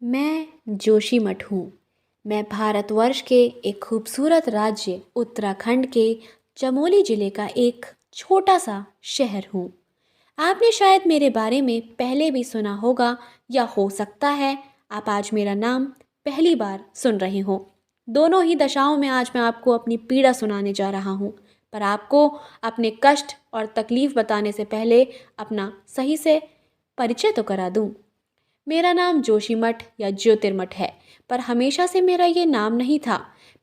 मैं जोशीमठ हूँ। मैं भारतवर्ष के एक खूबसूरत राज्य उत्तराखंड के चमोली ज़िले का एक छोटा सा शहर हूँ। आपने शायद मेरे बारे में पहले भी सुना होगा या हो सकता है आप आज मेरा नाम पहली बार सुन रहे हो। दोनों ही दशाओं में आज मैं आपको अपनी पीड़ा सुनाने जा रहा हूँ, पर आपको अपने कष्ट और तकलीफ़ बताने से पहले अपना सही से परिचय तो करा दूँ। मेरा नाम जोशीमठ या ज्योतिर्मठ है, पर हमेशा से मेरा ये नाम नहीं था।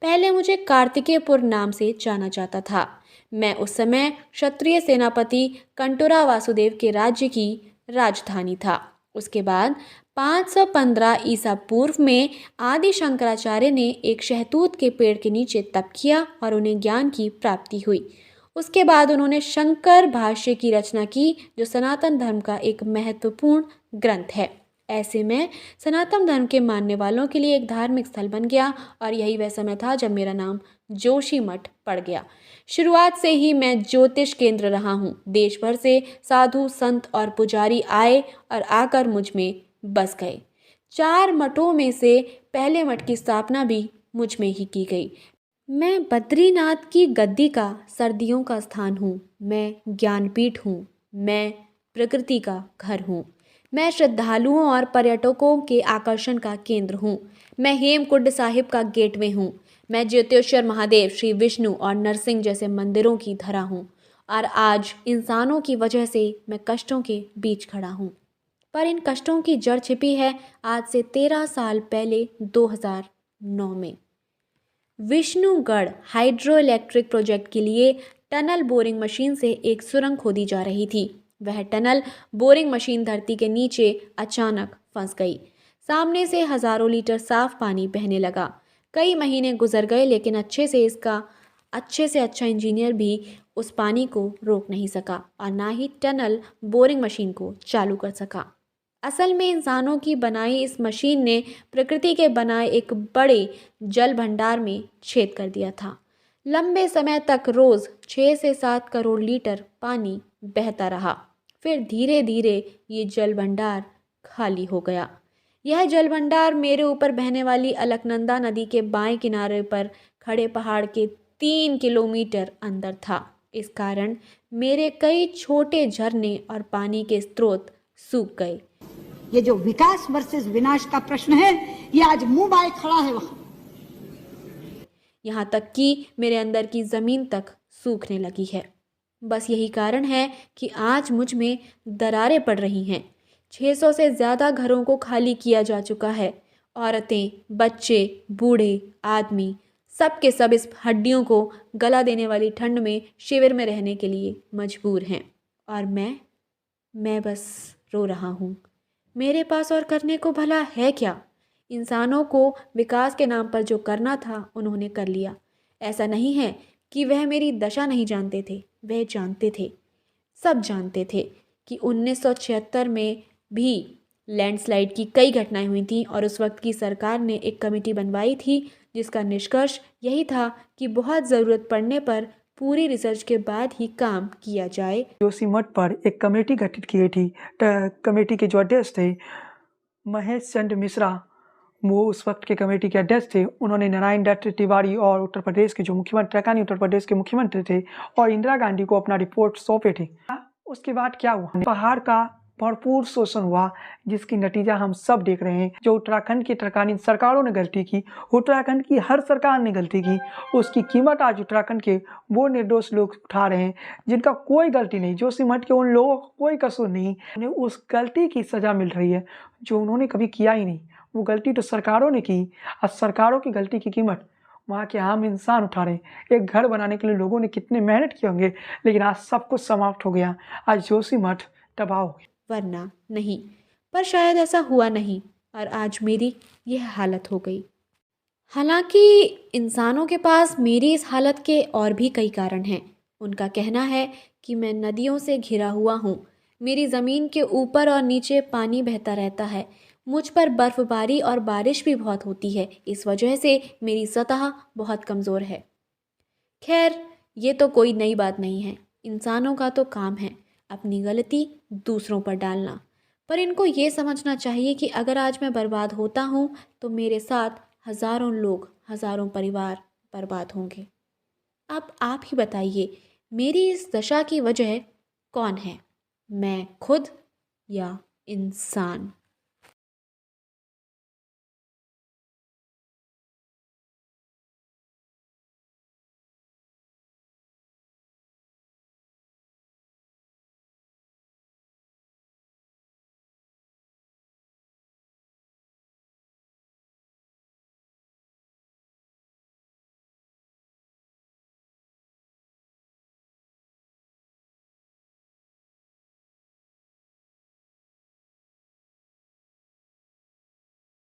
पहले मुझे कार्तिकेयपुर नाम से जाना जाता था। मैं उस समय क्षत्रिय सेनापति कंटुरा वासुदेव के राज्य की राजधानी था। उसके बाद 515 ईसा पूर्व में आदि शंकराचार्य ने एक शहतूत के पेड़ के नीचे तप किया और उन्हें ज्ञान की प्राप्ति हुई। उसके बाद उन्होंने शंकर भाष्य की रचना की, जो सनातन धर्म का एक महत्वपूर्ण ग्रंथ है। ऐसे में सनातन धर्म के मानने वालों के लिए एक धार्मिक स्थल बन गया और यही वह समय था जब मेरा नाम जोशीमठ पड़ गया। शुरुआत से ही मैं ज्योतिष केंद्र रहा हूँ। देश भर से साधु संत और पुजारी आए और आकर मुझ में बस गए। 4 मठों में से पहले मठ की स्थापना भी मुझ में ही की गई। मैं बद्रीनाथ की गद्दी का सर्दियों का स्थान हूँ। मैं ज्ञानपीठ हूँ। मैं प्रकृति का घर हूँ। मैं श्रद्धालुओं और पर्यटकों के आकर्षण का केंद्र हूँ। मैं हेमकुंड साहिब का गेटवे हूँ। मैं ज्योतिषर महादेव, श्री विष्णु और नरसिंह जैसे मंदिरों की धरा हूँ। और आज इंसानों की वजह से मैं कष्टों के बीच खड़ा हूँ। पर इन कष्टों की जड़ छिपी है आज से 13 साल पहले 2009 में। विष्णुगढ़ हाइड्रो इलेक्ट्रिक प्रोजेक्ट के लिए टनल बोरिंग मशीन से एक सुरंग खोदी जा रही थी। वह टनल बोरिंग मशीन धरती के नीचे अचानक फंस गई। सामने से हजारों लीटर साफ पानी बहने लगा। कई महीने गुजर गए, लेकिन अच्छे से अच्छा इंजीनियर भी उस पानी को रोक नहीं सका और ना ही टनल बोरिंग मशीन को चालू कर सका। असल में इंसानों की बनाई इस मशीन ने प्रकृति के बनाए एक बड़े जल भंडार में छेद कर दिया था। लंबे समय तक रोज 6 से 7 करोड़ लीटर पानी बहता रहा। फिर धीरे धीरे ये जल भंडार खाली हो गया। यह जल भंडार मेरे ऊपर बहने वाली अलकनंदा नदी के बाएं किनारे पर खड़े पहाड़ के 3 किलोमीटर अंदर था। इस कारण मेरे कई छोटे झरने और पानी के स्रोत सूख गए। ये जो विकास वर्सेस विनाश का प्रश्न है, ये आज मुंह बाए खड़ा है वहां। यहाँ तक कि मेरे अंदर की जमीन तक सूखने लगी है। बस यही कारण है कि आज मुझ में दरारें पड़ रही हैं। 600 से ज़्यादा घरों को खाली किया जा चुका है। औरतें, बच्चे, बूढ़े, आदमी, सब के सब इस हड्डियों को गला देने वाली ठंड में शिविर में रहने के लिए मजबूर हैं। और मैं बस रो रहा हूँ। मेरे पास और करने को भला है क्या? इंसानों को विकास के नाम पर जो करना था उन्होंने कर लिया। ऐसा नहीं है कि वह मेरी दशा नहीं जानते थे, वह जानते थे, सब जानते थे कि 1976 में भी लैंडस्लाइड की कई घटनाएं हुई थीं और उस वक्त की सरकार ने एक कमेटी बनवाई थी जिसका निष्कर्ष यही था कि बहुत ज़रूरत पड़ने पर पूरी रिसर्च के बाद ही काम किया जाए। जोशीमठ पर एक कमेटी गठित की गई थी। कमेटी के जो अध्यक्ष थे महेश चंद्र मिश्रा, वो उस वक्त के कमेटी के अध्यक्ष थे। उन्होंने नारायण दत्त तिवारी और उत्तर प्रदेश के जो मुख्यमंत्री उत्तर प्रदेश के मुख्यमंत्री थे और इंदिरा गांधी को अपना रिपोर्ट सौंपे थे। उसके बाद क्या हुआ? पहाड़ का भरपूर शोषण हुआ, जिसकी नतीजा हम सब देख रहे हैं। जो उत्तराखंड की तत्कालीन सरकारों ने गलती की, उत्तराखंड की हर सरकार ने गलती की, उसकी कीमत आज उत्तराखंड के वो निर्दोष लोग उठा रहे हैं जिनका कोई गलती नहीं। जोशीमठ के उन लोगों को कोई कसूर नहीं, उन्हें उस गलती की सजा मिल रही है जो उन्होंने कभी किया ही नहीं। वो गलती तो सरकारों ने की और सरकारों की गलती की कीमत वहाँ के आम इंसान उठा रहे हैं। एक घर बनाने के लिए लोगों ने कितने मेहनत किए होंगे, लेकिन आज सब कुछ समाप्त हो गया। आज जोशीमठ तबाह हो गया। वरना नहीं, पर शायद ऐसा हुआ नहीं और आज मेरी यह हालत हो गई। हालांकि इंसानों के पास मेरी इस हालत के और भी कई कारण हैं। उनका कहना है कि मैं नदियों से घिरा हुआ हूँ। मेरी ज़मीन के ऊपर और नीचे पानी बहता रहता है। मुझ पर बर्फबारी और बारिश भी बहुत होती है। इस वजह से मेरी सतह बहुत कमज़ोर है। खैर, ये तो कोई नई बात नहीं है। इंसानों का तो काम है अपनी गलती दूसरों पर डालना। पर इनको ये समझना चाहिए कि अगर आज मैं बर्बाद होता हूँ तो मेरे साथ हज़ारों लोग, हज़ारों परिवार बर्बाद होंगे। अब आप ही बताइए, मेरी इस दशा की वजह कौन है? मैं खुद या इंसान?